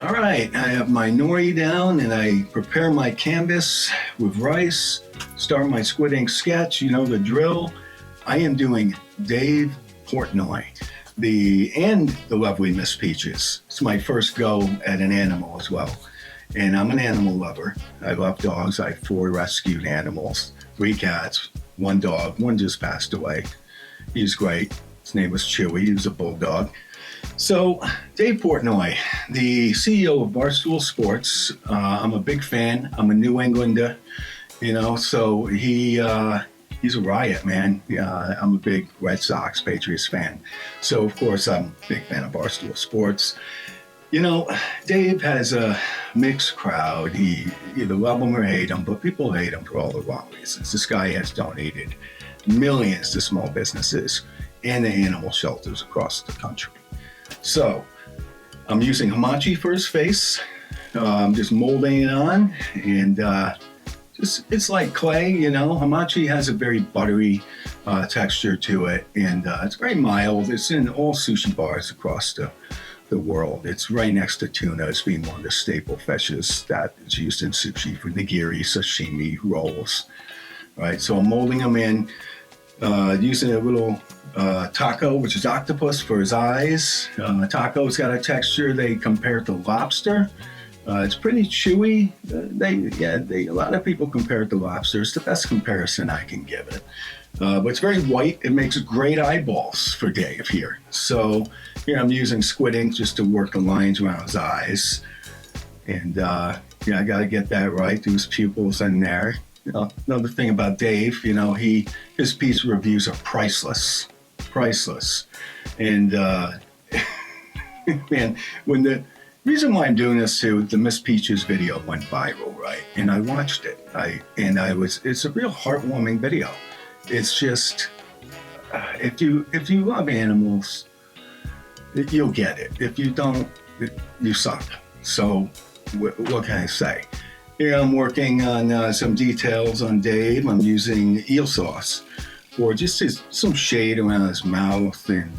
All right, I have my nori down and I prepare my canvas with rice, start my squid ink sketch, you know the drill. I am doing Dave Portnoy, the lovely Miss Peaches. It's my first go at an animal as well. And I'm an animal lover. I love dogs. I have 4 rescued animals, 3 cats, 1 dog. One just passed away. He's great. His name was Chewy. He was a bulldog. So, Dave Portnoy, the CEO of Barstool Sports. I'm a big fan. I'm a New Englander, so he's a riot, man. I'm a big Red Sox, Patriots fan. So, of course, I'm a big fan of Barstool Sports. Dave has a mixed crowd. He either love him or hate him, but people hate him for all the wrong reasons. This guy has donated millions to small businesses and to animal shelters across the country. So I'm using hamachi for his face. I'm just molding it on, and it's like clay, Hamachi has a very buttery texture to it, and it's very mild. It's in all sushi bars across the world. It's right next to tuna as being one of the staple fishes that is used in sushi for nigiri, sashimi, rolls. Right, so I'm molding them in, using a little taco, which is octopus, for his eyes. Taco's got a texture they compare to lobster. It's pretty chewy. A lot of people compare it to lobster. It's the best comparison I can give it. But it's very white. It makes great eyeballs for Dave here. So here I'm using squid ink just to work the lines around his eyes. And I got to get that right. Do his pupils in there. Another thing about Dave, his piece reviews are priceless. And man, when the reason why I'm doing this too, the Miss Peaches video went viral, right? And I watched it. It's a real heartwarming video. It's just, if you love animals, you'll get it. If you don't, you suck. So what can I say? Here I'm working on some details on Dave. I'm using eel sauce for just some shade around his mouth and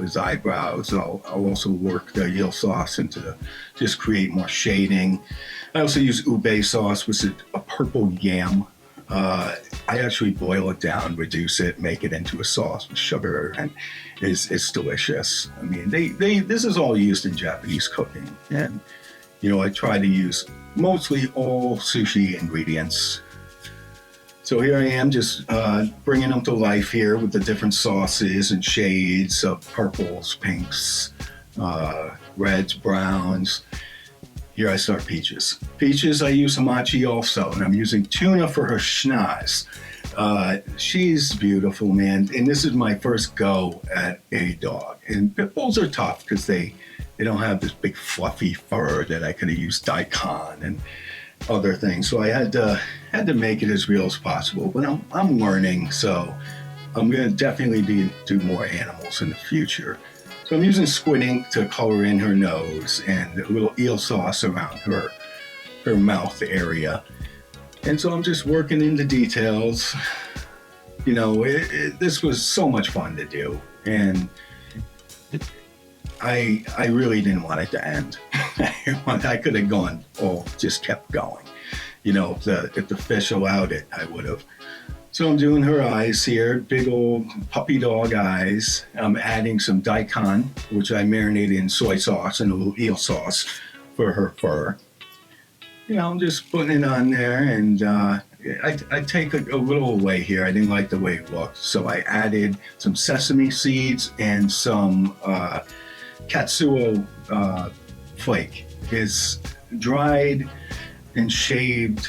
his eyebrows. I'll also work the eel sauce into just create more shading. I also use ube sauce, which is a purple yam. I actually boil it down, reduce it, make it into a sauce with sugar, and it's delicious. I mean, this is all used in Japanese cooking, and I try to use mostly all sushi ingredients. So here I am just bringing them to life here with the different sauces and shades of purples, pinks, reds, browns. Here I start Peaches. Peaches, I use hamachi also, and I'm using tuna for her schnoz. She's beautiful, man, and this is my first go at a dog. And pit bulls are tough because they don't have this big fluffy fur that I could have used daikon and other things. So I had to make it as real as possible. But I'm learning, so I'm going to definitely do more animals in the future. So I'm using squid ink to color in her nose and a little eel sauce around her mouth area. And so I'm just working in the details. This was so much fun to do, and I really didn't want it to end. I could have gone, just kept going. If the fish allowed it, I would have. So I'm doing her eyes here, big old puppy dog eyes. I'm adding some daikon, which I marinated in soy sauce and a little eel sauce for her fur. I'm just putting it on there, and I take a little away here. I didn't like the way it looked, so I added some sesame seeds and some katsuo flake. It's dried and shaved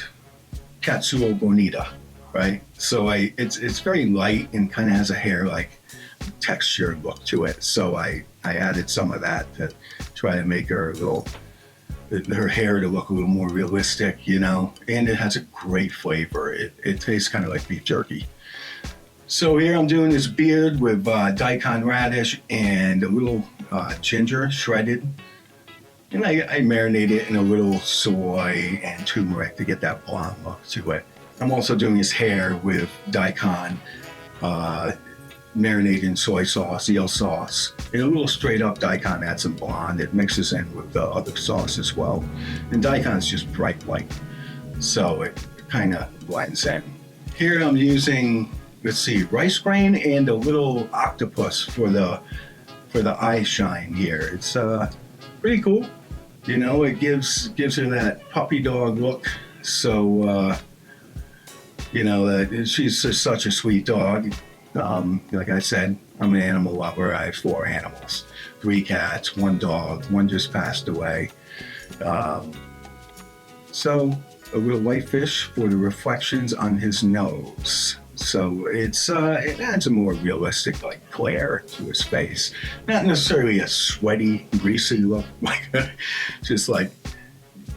katsuo bonita, right? So it's very light and kind of has a hair-like texture look to it. So I added some of that to try to make her her hair to look a little more realistic, and it has a great flavor. It tastes kind of like beef jerky. So here I'm doing this beard with daikon radish and a little ginger shredded. And I marinate it in a little soy and turmeric to get that blonde look to it. I'm also doing his hair with daikon, marinated in soy sauce, eel sauce, and a little straight up daikon. Add some blonde. It mixes in with the other sauce as well. And daikon's just bright white, so it kind of blends in. Here I'm using, let's see, rice grain and a little octopus for the eye shine here. It's pretty cool. You know, it gives her that puppy dog look. So you know, she's just such a sweet dog. Like I said, I'm an animal lover. I have 4 animals, 3 cats, 1 dog. 1 just passed away. So a little whitefish for the reflections on his nose. So it adds a more realistic, like, glare to his face. Not necessarily a sweaty, greasy look, like just like.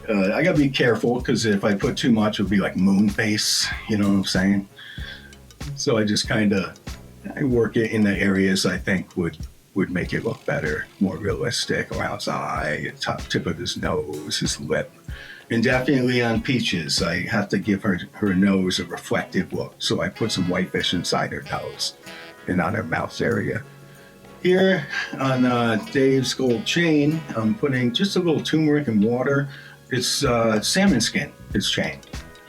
I gotta be careful because if I put too much, it would be like moon face. You know what I'm saying? So I just I work it in the areas I think would make it look better, more realistic, around his eye, top tip of his nose, his lip. And definitely on Peaches, I have to give her nose a reflective look. So I put some whitefish inside her nose and on her mouth area. Here on Dave's gold chain, I'm putting just a little turmeric and water. It's salmon skin, his chain.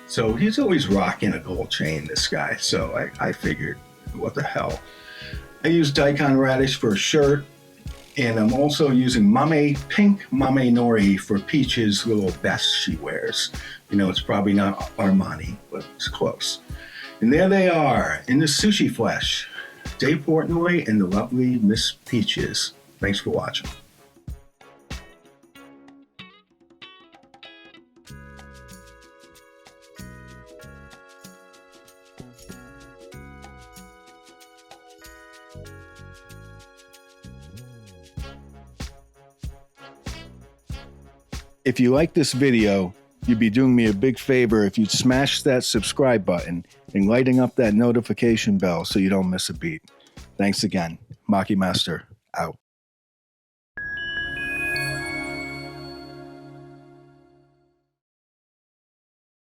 So he's always rocking a gold chain, this guy. So I figured, what the hell. I use daikon radish for a shirt, and I'm also using pink mame nori for Peach's little vest she wears. You know, it's probably not Armani, but it's close. And there they are, in the sushi flesh. Dave Portnoy and the lovely Miss Peaches. Thanks for watching. If you like this video, you'd be doing me a big favor if you'd smash that subscribe button and lighting up that notification bell so you don't miss a beat. Thanks again. Maki Master, out.